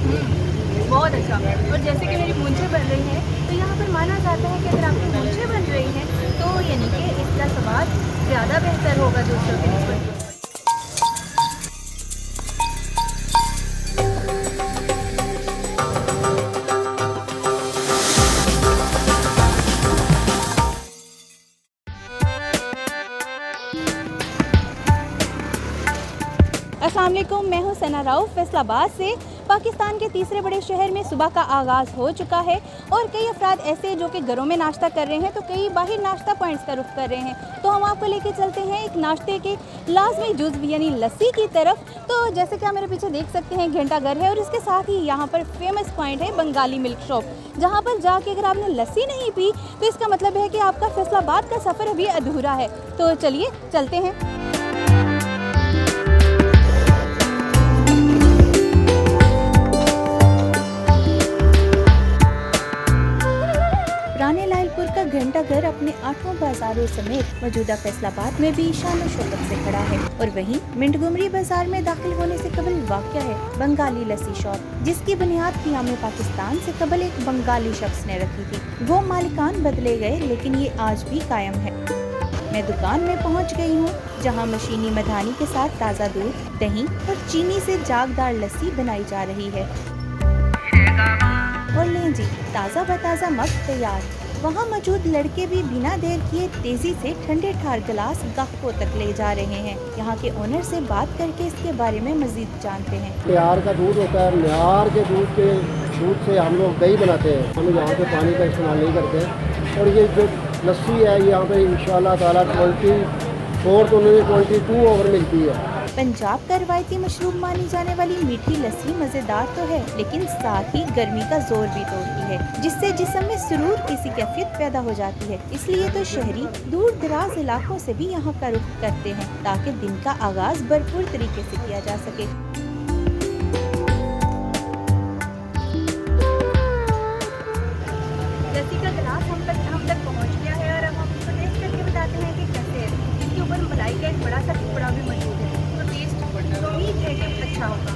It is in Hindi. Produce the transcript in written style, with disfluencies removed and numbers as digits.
बहुत अच्छा। और जैसे कि मेरी मूंछें बन रही हैं, तो यहाँ पर माना जाता है कि अगर आपकी मूंछें बन रही हैं तो यानी कि इसका स्वाद ज़्यादा बेहतर होगा दूसरों के निस्बत। अस्सलाम वालेकुम, मैं हूँ सना राव फैसलाबाद से। पाकिस्तान के तीसरे बड़े शहर में सुबह का आगाज़ हो चुका है और कई अफराद ऐसे हैं जो कि घरों में नाश्ता कर रहे हैं, तो कई बाहर नाश्ता पॉइंट्स का रुख कर रहे हैं। तो हम आपको लेके चलते हैं एक नाश्ते के लाजमी जुज़्व यानी लस्सी की तरफ। तो जैसे कि आप मेरे पीछे देख सकते हैं, घंटा घर है और इसके साथ ही यहाँ पर फेमस पॉइंट है बंगाली मिल्क शॉप, जहाँ पर जाके अगर आपने लस्सी नहीं पी तो इसका मतलब है कि आपका फैसलाबाद का सफ़र अभी अधूरा है। तो चलिए चलते हैं। पुराने लालपुर का घंटा घर अपने 8 बाजारों समेत मौजूदा फैसलाबाद में भी शान और शौकत से खड़ा है। और वहीं मिंटगुमरी बाजार में दाखिल होने से कबल वाक़या है बंगाली लस्सी शॉप, जिसकी बुनियाद क़याम पाकिस्तान से कबल एक बंगाली शख्स ने रखी थी। वो मालिकान बदले गए लेकिन ये आज भी कायम है। मैं दुकान में पहुंच गई हूं, जहां मशीनी मधानी के साथ ताज़ा दूध, दही और चीनी से जागदार लस्सी बनाई जा रही है। और लें जी, ताज़ा बताज़ा मग तैयार। वहाँ मौजूद लड़के भी बिना देर किए तेजी से ठंडे ठार गिलास ग्राहकों तक ले जा रहे हैं। यहाँ के ओनर से बात करके इसके बारे में मजीद जानते हैं। म्यार का दूध होता है, म्यार के दूध से हम लोग दही बनाते हैं। हम यहाँ पे पानी का इस्तेमाल नहीं करते। और ये जो लस्सी है यहाँ पे इंशाल्लाह ताला 24 तो नहीं 22 ओवर मिलती है। पंजाब का रवायती मशरूब मानी जाने वाली मीठी लस्सी मज़ेदार तो है, लेकिन साथ ही गर्मी का जोर भी तोड़ती है, जिससे जिस्म में सुरूर किसी कैफियत पैदा हो जाती है। इसलिए तो शहरी दूर दराज इलाकों से भी यहाँ का रुख करते हैं ताकि दिन का आगाज भरपूर तरीके से किया जा सके। लस्सी का गिलास हम तक पहुँच गया है और अब हम इसको टेस्ट करके बताते हैं कि कैसे है। इसके ऊपर मलाई का एक बड़ा सा टुकड़ा भी मौजूद है। टेस्ट उम्मीद है कि अच्छा होगा।